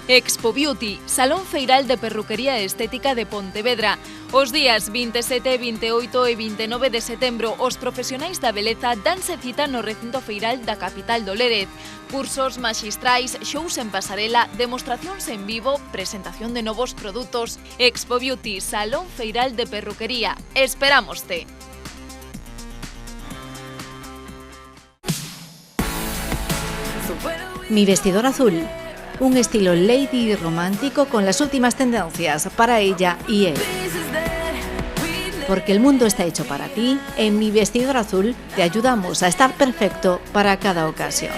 Expo Beauty, Salón Feiral de Perruquería e Estética de Pontevedra. Os días 27, 28 e 29 de setembro, os profesionais da beleza danse cita no recinto feiral da capital do Lérez. Cursos maxistrais, shows en pasarela, demostracións en vivo, presentación de novos produtos. Expo Beauty, Salón Feiral de Perruquería. Esperámoste. Mi vestidor azul. Un estilo lady romántico con las últimas tendencias para ella y él. Porque el mundo está hecho para ti, en Mi Vestidor Azul te ayudamos a estar perfecto para cada ocasión.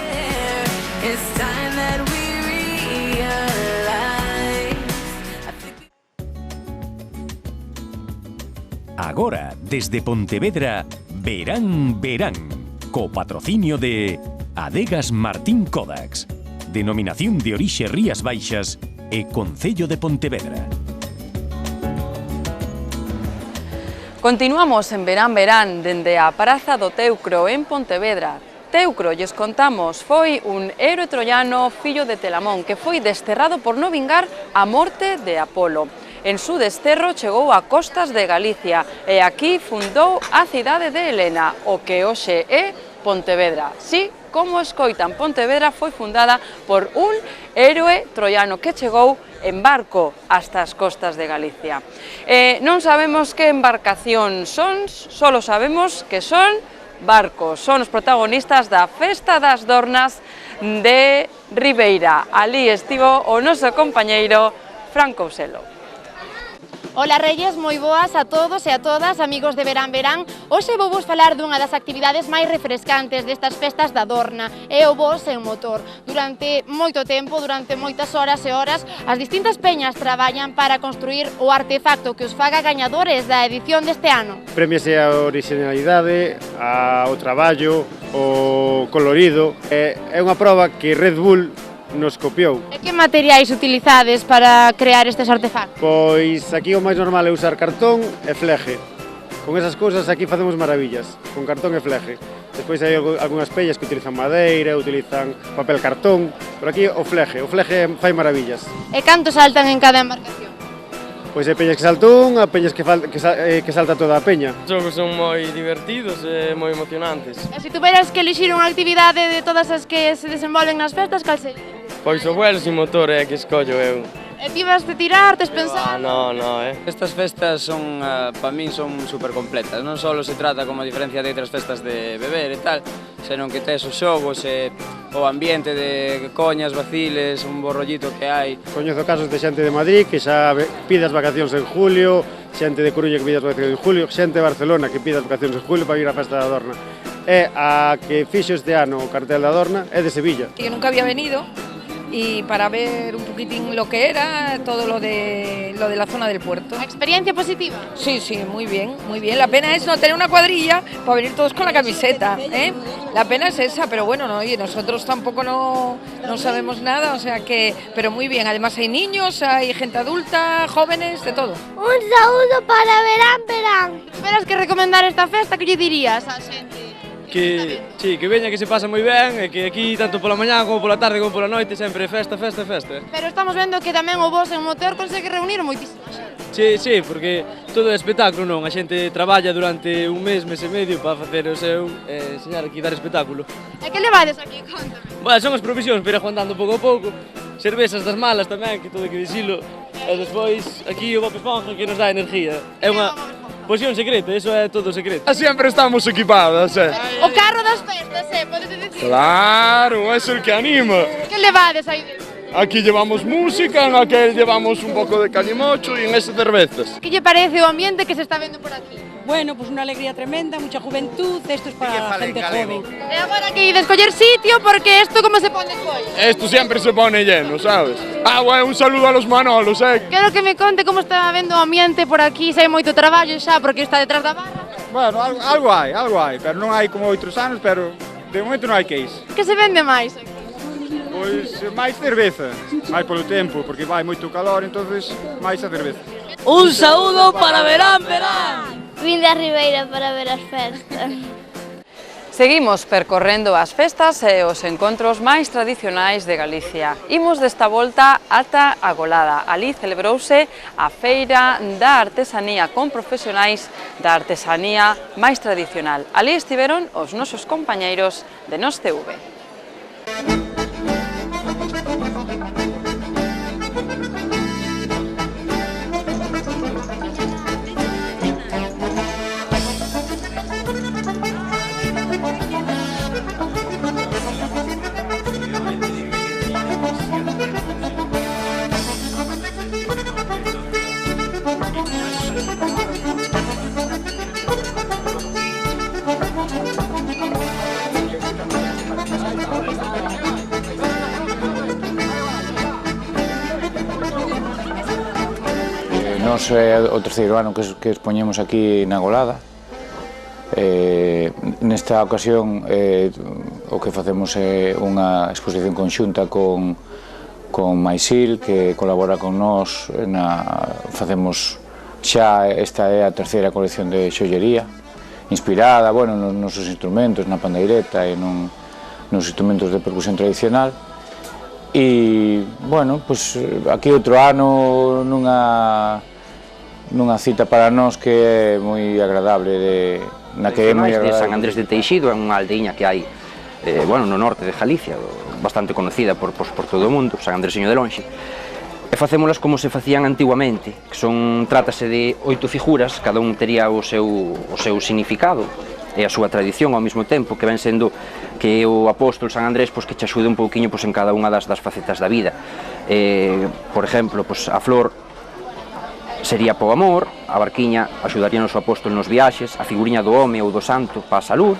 Agora, desde Pontevedra, Verán, co patrocinio de Adegas Martín Kodax, Denominación de Orixe Rías Baixas e Concello de Pontevedra. Continuamos en Verán dende a Praza do Teucro en Pontevedra. Teucro, lles contamos, foi un héroe troiano fillo de Telamón que foi desterrado por non vingar a morte de Apolo. En su desterro chegou a costas de Galicia e aquí fundou a cidade de Helena, o que hoxe é Pontevedra. Sí, como escoitan, Pontevedra foi fundada por un héroe troiano que chegou en barco hasta as costas de Galicia. Non sabemos que embarcación son, solo sabemos que son barcos. Son os protagonistas da Festa das Dornas de Ribeira. Alí estivo o noso compañeiro Fran Couselo. Ola Reyes, moi boas a todos e a todas, amigos de Verán. Hoxe vou vos falar dunha das actividades máis refrescantes destas festas da Dorna, é o voo sen motor. Durante moito tempo, durante moitas horas e horas, as distintas peñas traballan para construir o artefacto que os faga gañadores da edición deste ano. Premiase a originalidade, o traballo, o colorido. É unha proba que Red Bull nos copiou. E que materiais utilizades para crear estes artefactos? Pois aquí o máis normal é usar cartón e flexe. Con esas cousas aquí facemos maravillas, con cartón e flexe. Despois hai algunhas pellas que utilizan madeira, utilizan papel cartón, pero aquí o flexe fai maravillas. E canto saltan en cada embarcación? Pois hai peñas que salta unha, peñas que salta toda a peña. Os xogos son moi divertidos e moi emocionantes. E se tuveras que elixir unha actividade de todas as que se desenvolven nas festas, cal sería? Pois o vuelo sin motor é que escollo eu. E ti vas de tirar, tes pensado? No, Estas festas son, para min, son super completas. Non só se trata, como a diferencia de outras festas, de beber e tal, senón que tes os xogos e o ambiente de coñas, vaciles, un bo rollito que hai. Coñezo casos de xente de Madrid que xa pide as vacacións en julio, xente de Coruña que pide as vacacións en julio, xente de Barcelona que pide as vacacións en julio para ir á festa da Dorna. E a que fixo este ano o cartel da Dorna é de Sevilla. Que nunca había venido y para ver un poquitín lo que era, todo lo de la zona del puerto. ¿Experiencia positiva? Sí, muy bien, muy bien. La pena es no tener una cuadrilla para venir todos con la camiseta, ¿eh? La pena es esa, pero bueno, no, y nosotros tampoco no sabemos nada, o sea que, pero muy bien. Además hay niños, hay gente adulta, jóvenes, de todo. Un saúdo para Verán. Esperas que recomendar esta festa, que lle dirías á xente? Que veña, que se pasa moi ben e que aquí tanto pola mañá como pola tarde como pola noite sempre festa. Pero estamos vendo que tamén o voo sen motor consegue reunir moitísima xente. Sí, porque todo é espectáculo, non? A xente traballa durante un mes e medio para facer o seu enseñar aquí, dar espectáculo. E que levades aquí? Contame. Bueno, son as provisións para ir aguantando pouco a pouco. Cervezas das malas tamén, que todo hai que dicilo. E despois aquí o Bob Esponja que nos dá energía. É unha poción secreta, eso é todo secreto. Siempre estamos equipados, O carro das festas, podes dicir? Claro, es el que anima. Que levades aí dentro? Aquí llevamos música, en aquel llevamos un poco de calimocho y en ese cervezas. Que lle parece o ambiente que se está vendo por aquí? Bueno, pues una alegría tremenda, mucha juventud, esto es para la gente joven. E agora que ides coller sitio, porque esto como se pone colle? Esto siempre se pone lleno, ¿sabes? Bueno, un saludo a los Manolos, Quero que me conte como está vendo o ambiente por aquí, se hai moito traballo xa, porque está detrás da barra. Bueno, algo hai, pero non hai como outros anos, pero de momento non hai que ir. Que se vende máis aquí? Pois máis cerveza, máis polo tempo, porque vai moito calor, entonces máis a cerveza. Un saúdo para Verán. Vinde a Ribeira para ver as festas. Seguimos percorrendo as festas e os encontros máis tradicionais de Galicia. Imos desta volta ata a Golada. Ali celebrouse a Feira da Artesanía con profesionais da artesanía máis tradicional. Ali estiveron os nosos compañeiros de Nos TV. Nos é o terceiro ano que expoñemos aquí na Golada. Nesta ocasión o que facemos é unha exposición conxunta con Maisil, que colabora con nós. Facemos xa, esta é a terceira colección de xollería, inspirada nos nosos instrumentos, na pandeireta e nos instrumentos de percusión tradicional. E, aquí outro ano nunha cita para nós que é moi agradable, na que é moi agradable. San Andrés de Teixido é unha aldeiña que hai no norte de Galicia, bastante conocida por todo o mundo, San Andresiño de Lonxe. E facémolas como se facían antiguamente, que trátase de 8 figuras, cada un tería o seu significado e a súa tradición ao mesmo tempo, que ven sendo que o apóstol San Andrés que te axude un pouquiño en cada unha das facetas da vida. Por exemplo, a flor sería para o amor, a barquiña axudaría o apóstol nos viaxes, a figuriña do home ou do santo para a salud.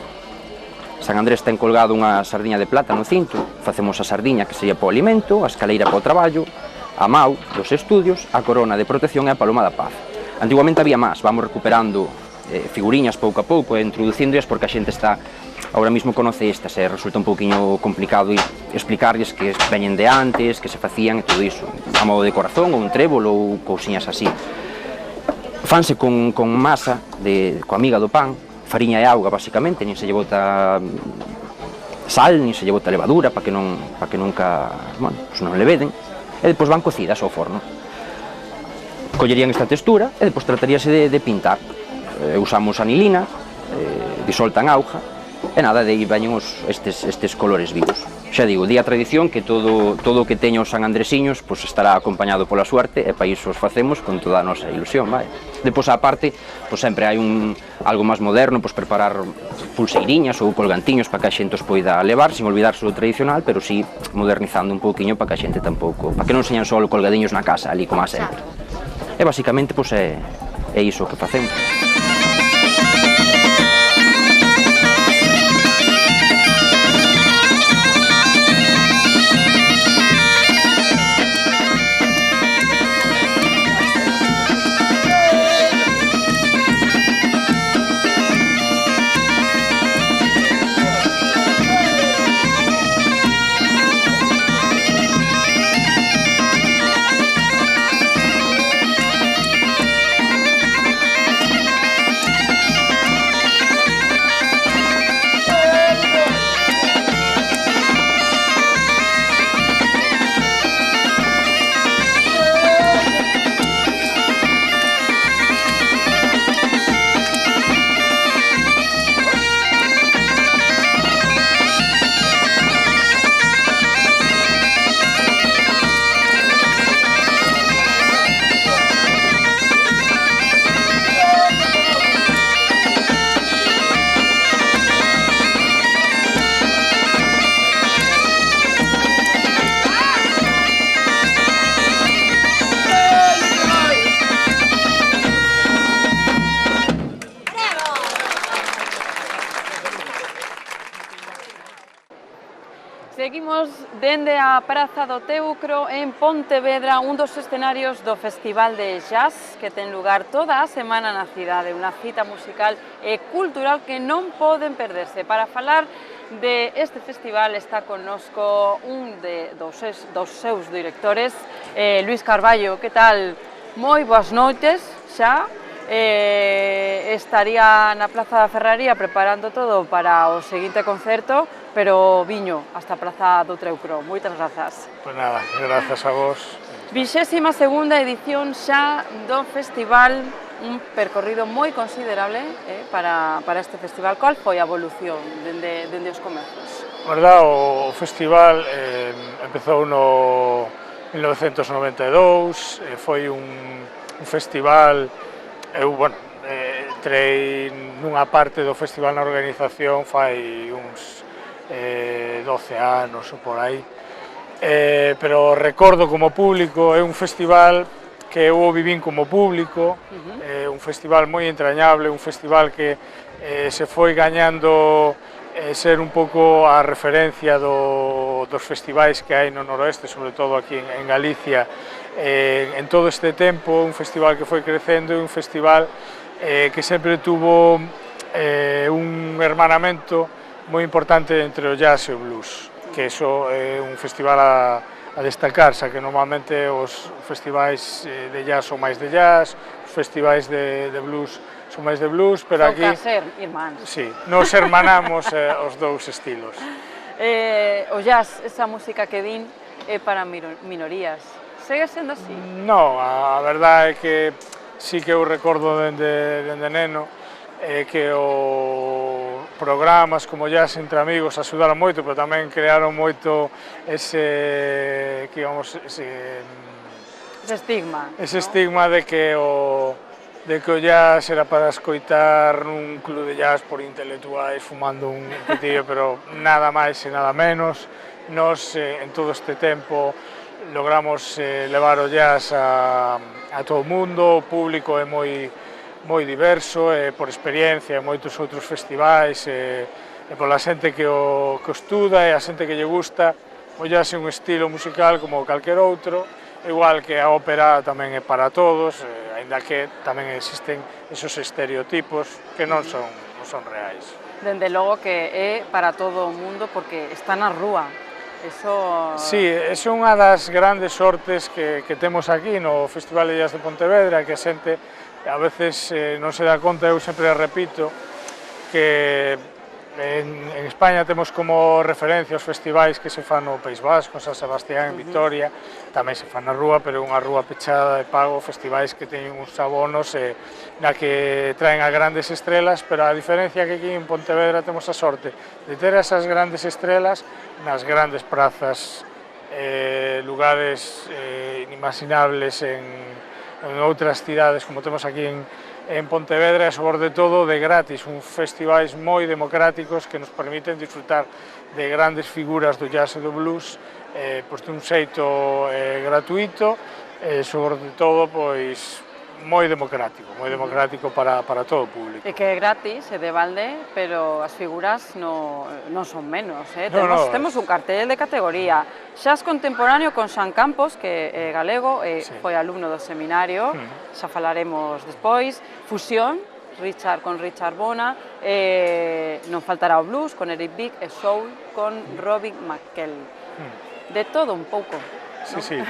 San Andrés ten colgado unha sardiña de plata no cinto, facemos a sardiña que sería para o alimento, a escaleira para o traballo, a mau dos estudios, a corona de protección e a paloma da paz. Antiguamente había máis, vamos recuperando figuriñas pouco a pouco e introducíndoas porque a xente está ahora mismo conoce estas e resulta un pouquiño complicado explicarlles que veñen de antes, que se facían e todo iso, a modo de corazón ou un trébol ou cousiñas así. Fanse con masa coa miga do pan, fariña e auga basicamente, nin se lle bota sal, nin se lle bota levadura para que nunca non leveden, e depois van cocidas ao forno. Collerían esta textura e depois trataríase de pintar. Usamos anilina, disolta en auga, e nada, de aí veñen estes colores vivos. Xa digo, di a tradición que todo o que teña os San Andresiños estará acompañado pola suerte e para iso os facemos con toda a nosa ilusión. Depois, á parte, sempre hai algo máis moderno, preparar pulseiriñas ou colgantiños para que a xente os poida levar, sin olvidarse do tradicional, pero sí modernizando un pouquiño para que a xente tampouco, para que non señan só colgadiños na casa, ali como a sempre. E basicamente é iso que facemos. Seguimos dende a Praza do Teucro en Pontevedra, un dos escenarios do Festival de Jazz que ten lugar toda a semana na cidade, unha cita musical e cultural que non poden perderse. Para falar de este festival está connosco un dos seus directores, Luís Carballo. Que tal? Moi boas noites xa. estaría na Praza da Ferraría preparando todo para o seguinte concerto, pero viño hasta a Praza do Teucro. Moitas grazas. Pois nada, grazas a vos. 22ª edición xa do festival, un percorrido moi considerable para este festival. Qual foi a evolución dende os comezos? Verdad, o festival empezou no 1992, foi un festival, eu, entrei nunha parte do festival na organización fai uns 12 anos ou por aí, pero recordo como público, é un festival que eu vivín como público, é un festival moi entrañable, un festival que se foi gañando ser un pouco a referencia dos festivais que hai no noroeste, sobre todo aquí en Galicia, en todo este tempo, un festival que foi crecendo, un festival que sempre tuvo un hermanamento moi importante entre o jazz e o blues, que iso é un festival a destacar, xa que normalmente os festivais de jazz son máis de jazz, os festivais de blues son máis de blues, pero aquí... Toca ser irmáns. Sí, nos hermanamos os dous estilos. O jazz, esa música que din, é para minorías. Segue sendo así? Non, a verdade é que sí que eu recordo dende neno que os programas como Jazz entre amigos axudaron moito, pero tamén crearon moito ese estigma. Ese estigma de que o jazz era para escoitar nun club de jazz por intelectuais fumando un pitillo, pero nada máis e nada menos. Nos, en todo este tempo, logramos levar o jazz a todo o mundo, o público é moi diverso, por experiencia, moitos outros festivais, e pola xente que o estuda e a xente que lle gusta. O jazz é un estilo musical como calquer outro, igual que a ópera tamén é para todos, aínda que tamén existen esos estereotipos que non son reais. Dende logo que é para todo o mundo porque está na rúa. Sí, é unha das grandes sortes que temos aquí no Festival de Jazz de Pontevedra, que a xente a veces non se dá conta, eu sempre repito, que en España temos como referencia os festivais que se fan no País Vasco, en San Sebastián, en Vitoria, tamén se fan na rúa, pero é unha rúa pechada de pago, festivais que teñen uns abonos na que traen a grandes estrelas, pero a diferencia que aquí en Pontevedra temos a sorte de ter esas grandes estrelas nas grandes prazas, lugares inimaginables en outras cidades como temos aquí en Pontevedra, e sobre todo de gratis, uns festivais moi democráticos que nos permiten disfrutar de grandes figuras do jazz e do blues de un xeito gratuito e sobre todo moi democrático para todo o público. E que é gratis, é de balde, pero as figuras non son menos. Temos un cartel de categoría. Xaz contemporáneo con Xan Campos, que é galego, foi alumno do seminario, xa falaremos despois. Fusión, con Richard Bona, non faltará o blues, con Eric Bick, e soul, con Robin McKell. De todo un pouco. Sí.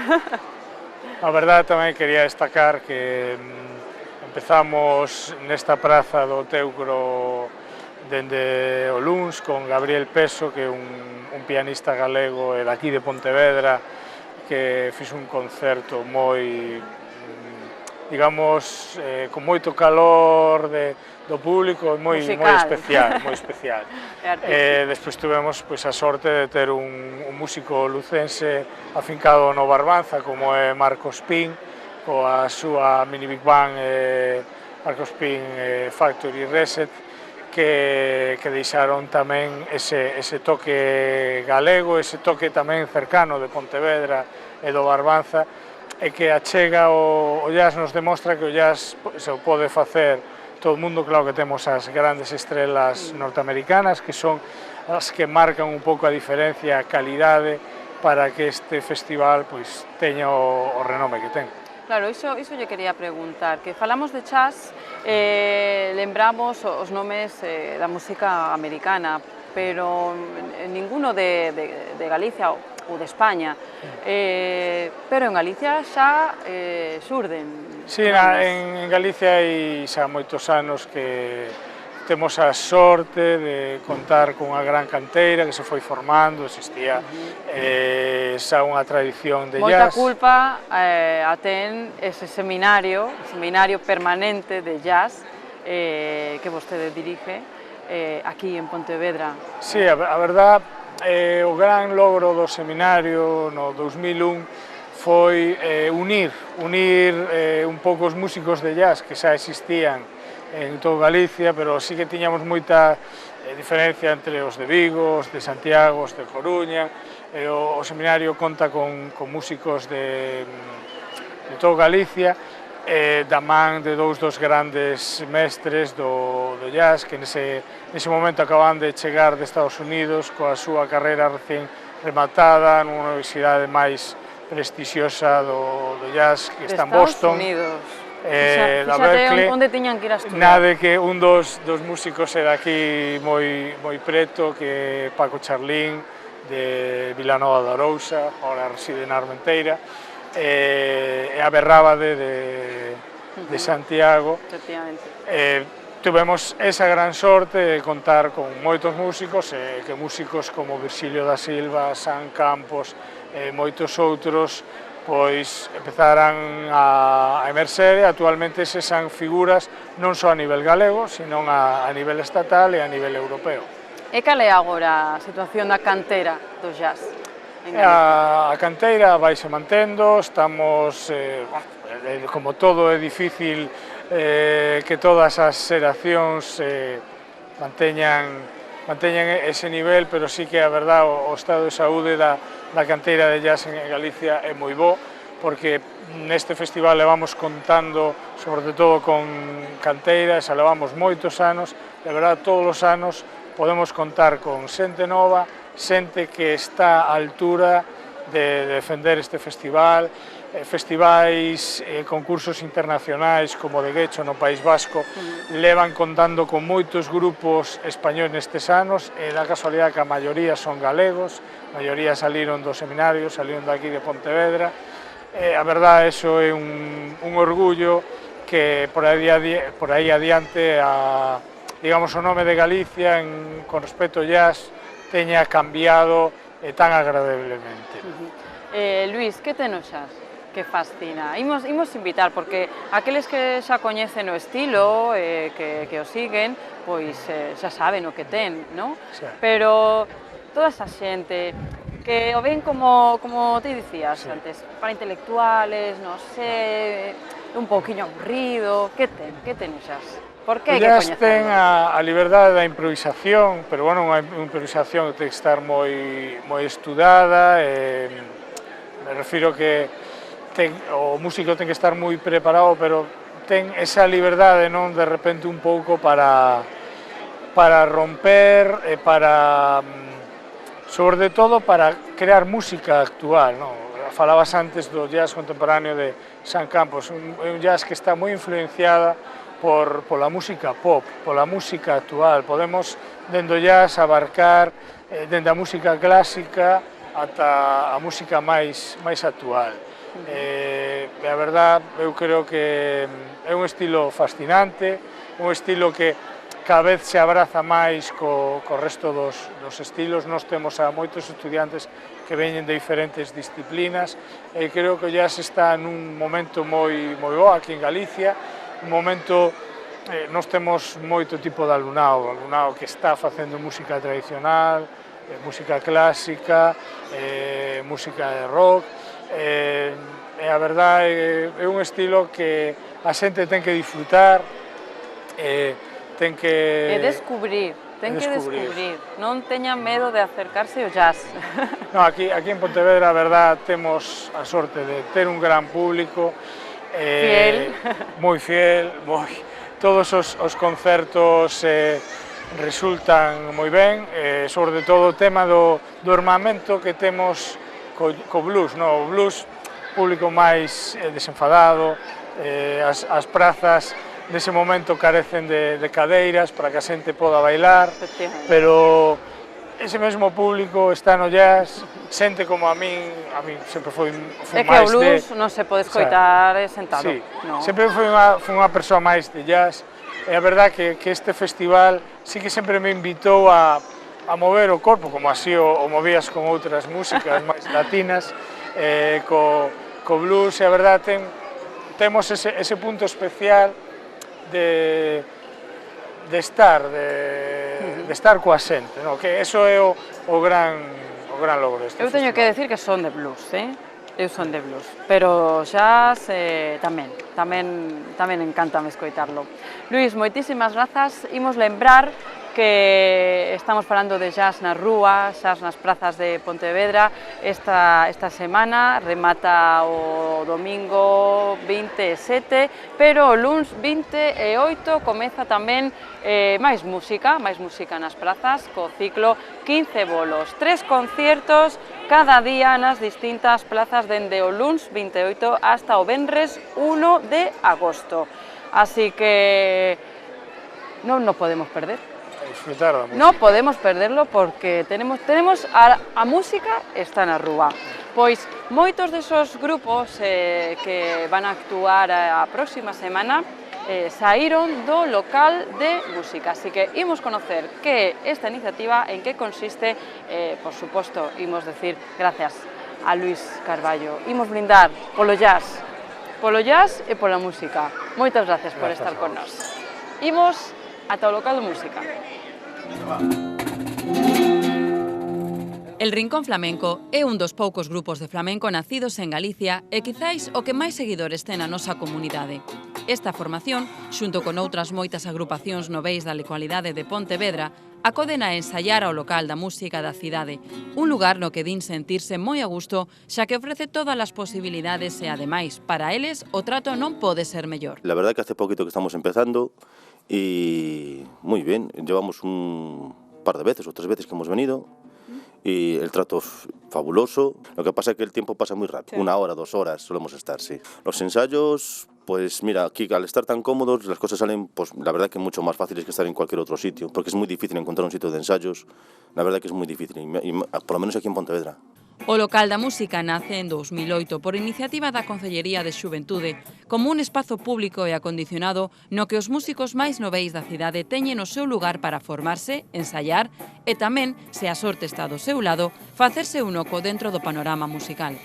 A verdade tamén quería destacar que empezamos nesta praza do Teucro dende o luns con Gabriel Peso, que é un pianista galego daqui de Pontevedra, que fixo un concerto moi, digamos, con moito calor do público, moi especial. Despois tuvemos a sorte de ter un músico lucense afincado no Barbanza, como é Marcos Pin, coa súa mini Big Bang Marcos Pin Factory Reset, que deixaron tamén ese toque galego, ese toque tamén cercano de Pontevedra e do Barbanza, e que achega o jazz, nos demostra que o jazz se pode facer todo o mundo. Claro que temos as grandes estrelas norteamericanas, que son as que marcan un pouco a diferencia, a calidade, para que este festival teña o renome que ten. Claro, iso lle quería preguntar, que falamos de jazz, lembramos os nomes da música americana, pero ninguno de Galicia, de España, pero en Galicia xa surden. Sí, en Galicia hai xa moitos anos que temos a sorte de contar con unha gran canteira que se foi formando, existía xa unha tradición de Moita jazz. culpa a ten ese seminario permanente de jazz que vostede dirige aquí en Pontevedra. Sí, a verdad, o gran logro do seminario no 2001 foi unir un pouco os músicos de jazz que xa existían en toda Galicia, pero sí que tiñamos moita diferencia entre os de Vigo, os de Santiago, os de Coruña. O seminario conta con músicos de toda Galicia, da man de dous dos grandes mestres do jazz que nese momento acaban de chegar de Estados Unidos coa súa carreira recén rematada nunha universidade máis prestixiosa do jazz que está en Boston. Da Berkeley, onde tiñan que ir a estudiar. Nade que un dos músicos era aquí moi preto, que é Paco Charlín, de Vilanova de Arousa, agora reside en Armenteira, e a Berrábade de Santiago. Tuvemos esa gran sorte de contar con moitos músicos, que músicos como Virxilio da Silva, San Campos, moitos outros, pois empezaran a emerxer e actualmente se san figuras non só a nivel galego, sino a nivel estatal e a nivel europeo. E cal é agora a situación da cantera do jazz? A canteira vaise mantendo, estamos, como todo é difícil que todas as xeracións manteñan ese nivel, pero sí que a verdad o estado de saúde da canteira de jazz en Galicia é moi bo, porque neste festival levamos contando sobre todo con canteiras, levamos moitos anos, de verdad todos os anos podemos contar con xente nova, xente que está á altura de defender este festival, festivais, concursos internacionais como de Guecho no País Vasco levan contando con moitos grupos españoles nestes anos e da casualidade que a maioría son galegos, a maioría saliron do seminario, saliron daqui de Pontevedra. A verdade, eso é un orgullo que por aí adiante digamos, o nome de Galicia con respecto ao jazz teña cambiado tan agradablemente. Luís, que ten o jazz que fascina? Imos invitar, porque aqueles que xa coñecen o estilo, que o siguen, pois xa saben o que ten, non? Pero toda esa xente que o ven como te dicías antes, para intelectuales, non sei, un pouquiño aburrido, que ten o jazz? Por que hai que coñecerlo? O jazz ten a liberdade da improvisación, pero bueno, unha improvisación que ten que estar moi estudada, me refiro que o músico ten que estar moi preparado, pero ten esa liberdade, non, de repente un pouco para romper e sobre todo para crear música actual, non? Falabas antes do jazz contemporáneo de San Campos, un jazz que está moi influenciada pola música pop, pola música actual. Podemos, dende o jazz, abarcar dende a música clásica ata a música máis actual. A verdad, eu creo que é un estilo fascinante, un estilo que cada vez se abraza máis co resto dos estilos. Nos temos a moitos estudiantes que veñen de diferentes disciplinas e creo que o jazz está nun momento moi bo aquí en Galicia, un momento, nos temos moito tipo de alumnado que está facendo música tradicional, música clásica, música de rock, e a verdade é un estilo que a xente ten que disfrutar, ten que... descubrir, non teñan medo de acercarse ao jazz. No, aquí en Pontevedra, a verdad, temos a sorte de ter un gran público, moi fiel, todos os concertos resultan moi ben, sobre todo o tema do armamento que temos co blues, o blues público máis desenfadado, as prazas nese momento carecen de cadeiras para que a xente poda bailar, pero ese mesmo público está no jazz, xente como a min sempre foi é que o blues non se pode escoitar sentado. Sí, sempre foi unha persoa máis de jazz, e a verdad que este festival sí que sempre me invitou a mover o corpo, como así o movías con outras músicas máis latinas, co blues, e a verdad temos ese punto especial de estar coa xente, que eso é o gran logro deste festival. Eu teño que decir que son de blues, eu son de blues, pero jazz tamén encántame escoitarlo. Luís, moitísimas grazas, imos lembrar que estamos falando de jazz nas rúas, jazz nas prazas de Pontevedra. Esta semana remata o domingo 27, pero o luns 28 comeza tamén máis música nas prazas, co ciclo 15 bolos, 3 conciertos cada día nas distintas plazas dende o luns 28 hasta o venres 1 de agosto. Así que non nos podemos perder. Disfrutar da música. Non podemos perderlo porque tenemos a música está na rúa. Pois moitos desos grupos que van a actuar a próxima semana saíron do local de música, así que imos conocer que esta iniciativa, en que consiste, por suposto, imos decir gracias a Luís Carballo, imos brindar polo jazz e pola música. Moitas gracias por estar con nós. Imos ata o local de música. El Rincón Flamenco é un dos poucos grupos de flamenco nacidos en Galicia e quizáis o que máis seguidores ten a nosa comunidade. Esta formación, xunto con outras moitas agrupacións noveis da localidade de Pontevedra, acoden a ensaiar ao local da música da cidade, un lugar no que din sentirse moi a gusto, xa que ofrece todas as posibilidades e, ademais, para eles, o trato non pode ser mellor. La verdad que hace poquito que estamos empezando y muy bien, llevamos un par de veces o 3 veces que hemos venido y el trato fabuloso. Lo que pasa es que el tiempo pasa muy rápido, 1 hora, 2 horas solemos estar, sí. Los ensayos, pues mira, aquí al estar tan cómodos las cosas salen, pues la verdad que mucho más fáciles que estar en cualquier otro sitio, porque es muy difícil encontrar un sitio de ensayos, la verdad que es muy difícil, y por lo menos aquí en Pontevedra. O local da música nace en 2008 por iniciativa da Concellería de Xuventude como un espazo público e acondicionado no que os músicos máis noveis da cidade teñen o seu lugar para formarse, ensaiar e tamén, se a sorte está do seu lado, facerse un oco dentro do panorama musical.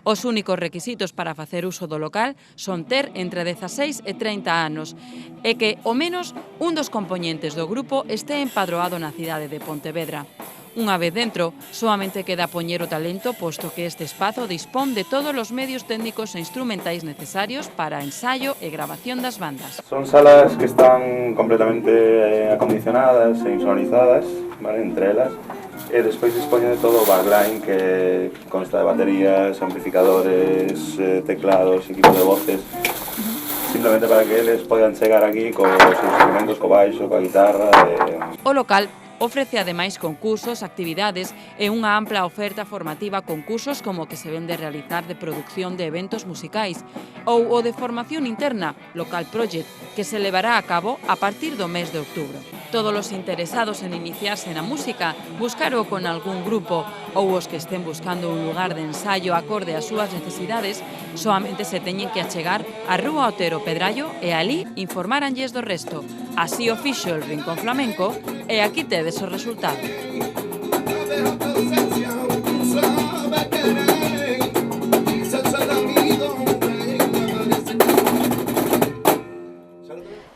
Os únicos requisitos para facer uso do local son ter entre 16 e 30 anos e que, ao menos, un dos compoñentes do grupo este empadroado na cidade de Pontevedra. Unha vez dentro, soamente queda poñer o talento, posto que este espazo dispón de todos os medios técnicos e instrumentais necesarios para ensaio e grabación das bandas. Son salas que están completamente acondicionadas e insonorizadas, vale, entre elas, e despois dispoñen de todo o backline que consta de baterías, amplificadores, teclados, equipo de voces, simplemente para que eles podan chegar aquí cos instrumentos, co baixo, coa guitarra. O local ofrece ademais concursos, actividades e unha ampla oferta formativa con cursos como o que se ven de realizar de producción de eventos musicais ou o de formación interna, Local Project, que se levará a cabo a partir do mes de outubro. Todos os interesados en iniciarse na música, buscaro con algún grupo ou os que estén buscando un lugar de ensaio acorde ás súas necesidades, soamente se teñen que achegar á Rúa Otero Pedrallo e alí informáranlles do resto. Así o fixo el Rincón Flamenco e aquí tedes o resultado.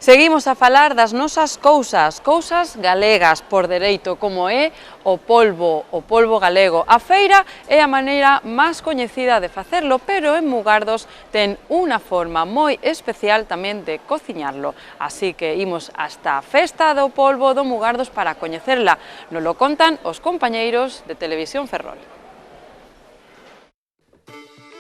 Seguimos a falar das nosas cousas galegas por dereito, como é o polvo galego. A feira é a maneira máis coñecida de facerlo, pero en Mugardos ten unha forma moi especial tamén de cociñarlo. Así que imos hasta a festa do polvo do Mugardos para coñecerla. Nos lo contan os compañeiros de Televisión Ferrol.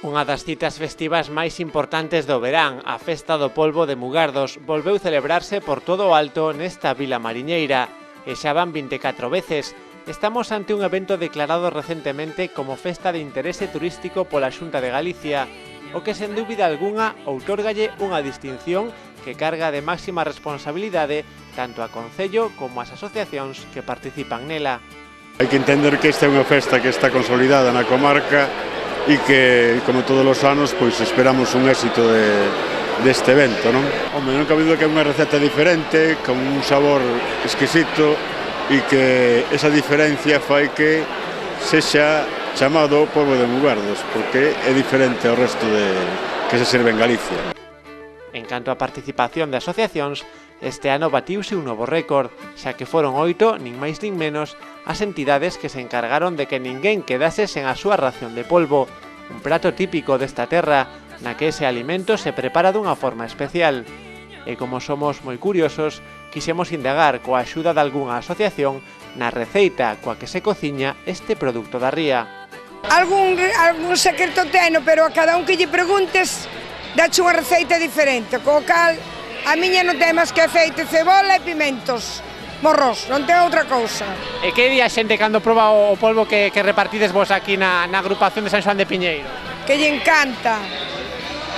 Unha das citas festivas máis importantes do verán, a Festa do Polvo de Mugardos, volveu celebrarse por todo o alto nesta vila mariñeira, e xa van 24 veces. Estamos ante un evento declarado recentemente como Festa de Interese Turístico pola Xunta de Galicia, o que sen dúbida algunha outórgalle unha distinción que carga de máxima responsabilidade tanto a Concello como as asociacións que participan nela. Hai que entender que esta é unha festa que está consolidada na comarca e que, como todos os anos, pois esperamos un éxito deste evento, non? Home, non cabe dúda que é unha receta diferente, con un sabor exquisito e que esa diferencia fai que sexa chamado polvo de Mugardos, porque é diferente ao resto que se serve en Galicia. En canto á participación de asociacións, este ano batiuse un novo récord, xa que foron 8, nin máis nin menos, as entidades que se encargaron de que ninguén quedase sen a súa ración de polvo, un prato típico desta terra, na que ese alimento se prepara dunha forma especial. E como somos moi curiosos, quixemos indagar coa axuda de algunha asociación na receita coa que se cociña este produto da ría. Algún secreto teno, pero a cada un que lle preguntes dache unha receita diferente, co cal a miña non ten máis que aceite, cebola e pimentos morros, non ten outra cousa. E que di a xente cando proba o polvo que repartides vos aquí na agrupación de San Xoán de Piñeiro? Que lle encanta,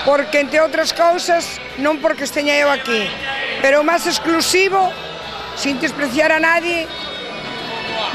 porque entre outras cousas, non porque esteña eu aquí, pero o máis exclusivo, sin despreciar a nadie,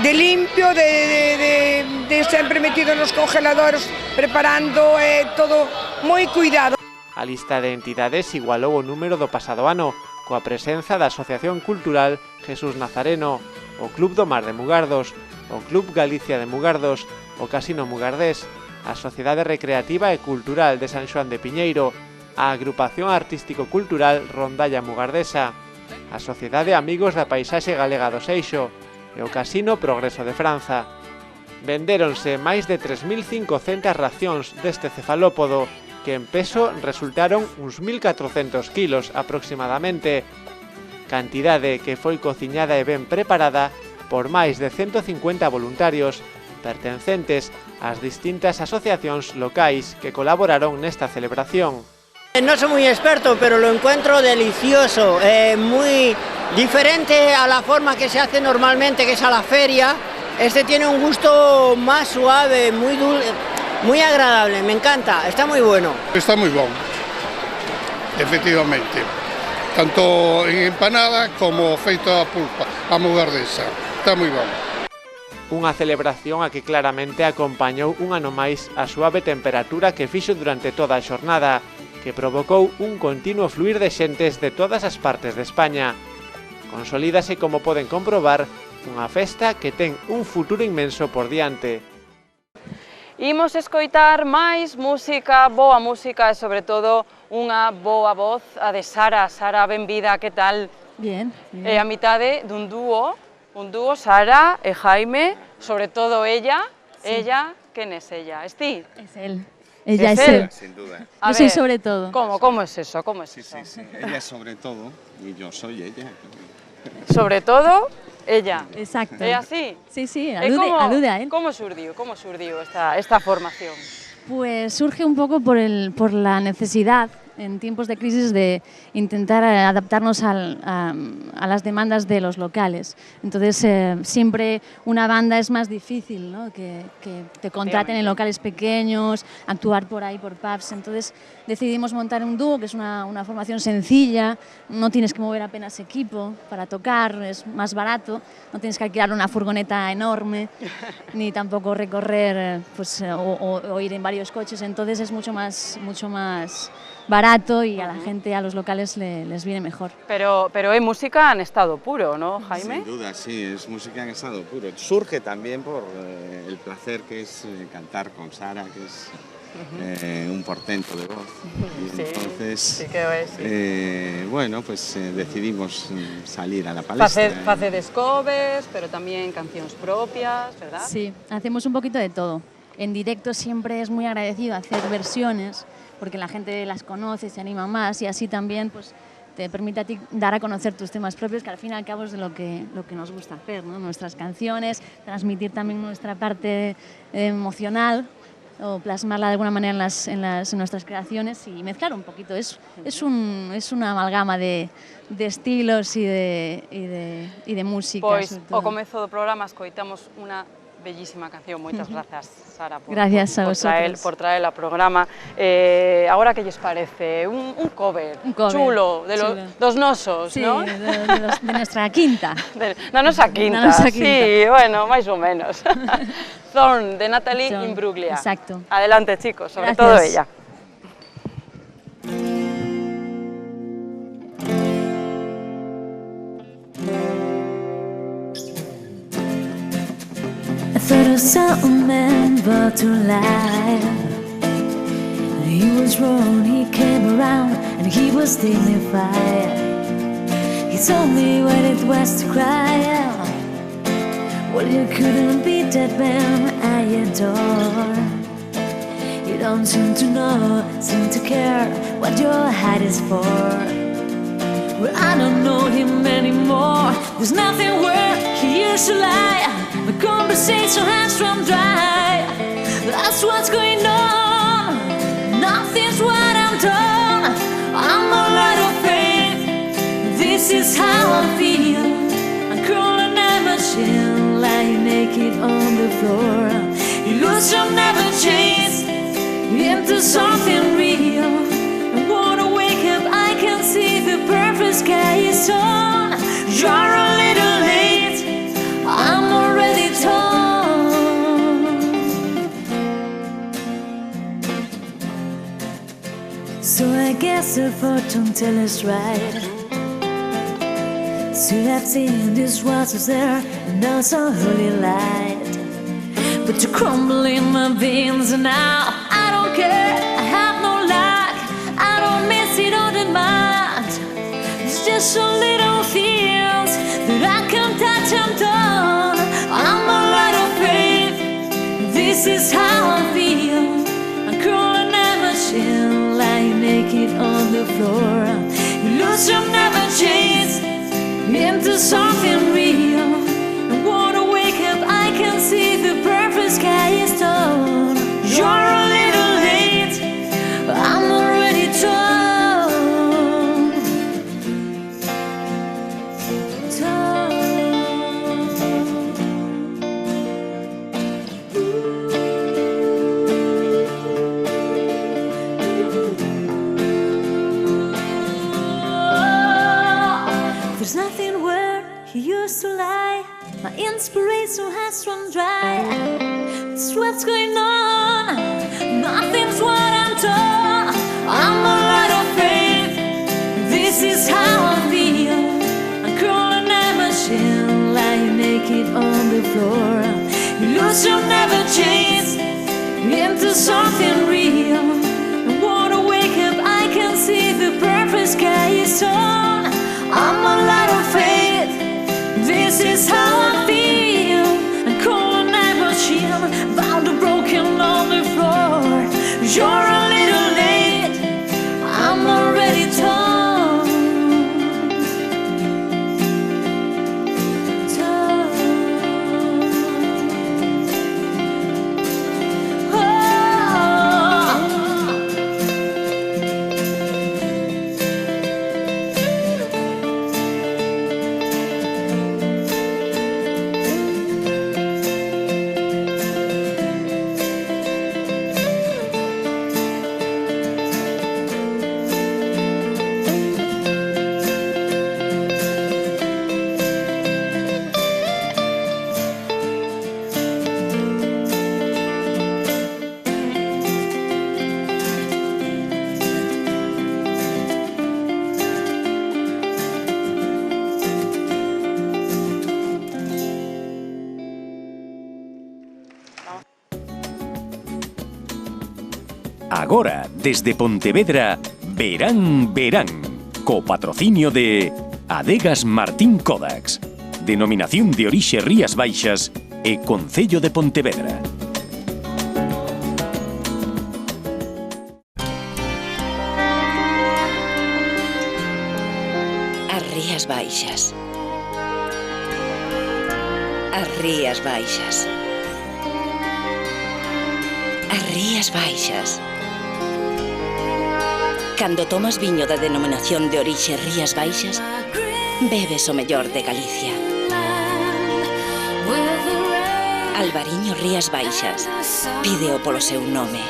de limpio, de sempre metido nos congeladores, preparando todo moi cuidado. A lista de entidades igualou o número do pasado ano, coa presenza da Asociación Cultural Jesús Nazareno, o Club do Mar de Mugardos, o Club Galicia de Mugardos, o Casino Mugardés, a Sociedade Recreativa e Cultural de San Xoán de Piñeiro, a Agrupación Artístico-Cultural Rondalla Mugardesa, a Sociedade Amigos da Paisaxe Galega do Seixo e o Casino Progreso de Franza. Vendéronse máis de 3.500 racións deste cefalópodo, que en peso resultaron uns 1.400 kilos aproximadamente, cantidade que foi cociñada e ben preparada por máis de 150 voluntarios pertencentes ás distintas asociacións locais que colaboraron nesta celebración. No soy muy experto, pero lo encuentro delicioso, muy diferente a la forma que se hace normalmente, que es a la feria. Este tiene un gusto más suave, muy dulce, muy agradable, me encanta, está muy bueno. Está muy bon, efectivamente, tanto en empanada como feito a pulpa, a mugardesa, está moi bon. Unha celebración a que claramente acompañou un ano máis a suave temperatura que fixo durante toda a xornada, que provocou un continuo fluir de xentes de todas as partes de España. Consolídase, como poden comprobar, unha festa que ten un futuro inmenso por diante. Imos escoitar máis música, boa música e, sobre todo, unha boa voz, a de Sara. Sara, benvida, que tal? Bien, bien. A mitade dun dúo, Sara e Jaime, sobre todo ella. Sí. Ella, quen es ella? ¿Es ti? Es él. Ella es él. Sin duda. Yo soy sobre todo. ¿Cómo es eso? ¿Cómo es eso? Sí. Ella es sobre todo y yo soy ella. Sobre todo, ella. Exacto. ¿É así? Sí, alude a él. ¿Cómo surdiu esta formación? Pues surge un poco por la necesidad en tiempos de crisis de intentar adaptarnos a las demandas de los locales. Entonces, siempre una banda es más difícil, ¿no? que te contraten en locales pequeños, actuar por ahí, por pubs. Entonces, decidimos montar un dúo, que es una formación sencilla, no tienes que mover apenas equipo para tocar, es más barato, no tienes que alquilar una furgoneta enorme, ni tampoco recorrer o ir en varios coches. Entonces, es mucho más barato y a la gente, a los locales les viene mejor. Pero es música en estado puro, ¿no, Jaime? Sin duda, sí, es música en estado puro. Surge también por el placer que es cantar con Sara, que es un portento de voz. Y entonces, sí que lo es. Sí. Bueno, pues decidimos salir a la palestra. Facedes covers, pero también canciones propias, ¿verdad? Sí, hacemos un poquito de todo. En directo siempre es muy agradecido hacer versiones, porque la gente las conoce, se anima más y así también pues, te permite a ti dar a conocer tus temas propios, que al fin y al cabo es de lo que nos gusta hacer, ¿no? Nuestras canciones, transmitir también nuestra parte emocional o plasmarla de alguna manera en nuestras creaciones y mezclar un poquito. Es una amalgama de estilos y de música. Pois, ao comezo do programa escoitamos unha Bellísima canción, moitas grazas, Sara, por traer ao programa. Agora que lles parece? Un cover chulo, dos nosos, non? Sí, de nuestra quinta. Da nosa quinta, sí, bueno, máis ou menos. Thorn, de Natalie Imbruglia. Exacto. Adelante, chicos, sobre todo ella. I thought I saw a man brought to life. He was wrong, he came around and he was dignified. He told me what it was to cry out. Well, you couldn't be that man I adore. You don't seem to know, seem to care what your heart is for. Well, I don't know him anymore. There's nothing where he used to lie. The conversation has run dry. That's what's going on. Nothing's what I'm done. I'm all out of faith. This is how I feel. I'm crawling at my chin, lying naked on the floor. Illusion never changed into something real. I wanna wake up, I can see the perfect sky is on. You're a little late, I'm already torn. So I guess the fortune teller's right. Should have seen this was there and also holy light. But you're crumbling my veins and now I don't care, I have no luck, I don't miss it all that much. It's just a little things that I can't touch and done. I'm all out of faith, this is how I feel. I'm crawling at my chin, lying naked on the floor. Illusion never changed into something real. I wanna wake up, I can see the perfect sky is torn. You're a little late, I'm already torn. There's nothing where he used to lie. My inspiration has run dry. That's what's going on. Nothing's what I'm done. I'm all out of faith. This is how I feel. I'm crawling at my chin, lying naked on the floor. Illusion never changed into something real. I wanna wake up, I can see the perfect sky is on. I'm all out of faith. This is how I feel. I'm calling at my chin, bound and broken on the floor. You're a little late, I'm already torn. Agora, desde Pontevedra, Verán, Verán, co patrocinio de Adegas Martín Kodax, Denominación de Orixe Rías Baixas e Concello de Pontevedra. As Rías Baixas. As Rías Baixas. As Rías Baixas. Cando tomas viño da denominación de orixe Rías Baixas, bebes o mellor de Galicia. Alvariño Rías Baixas, pídeo polo seu nome.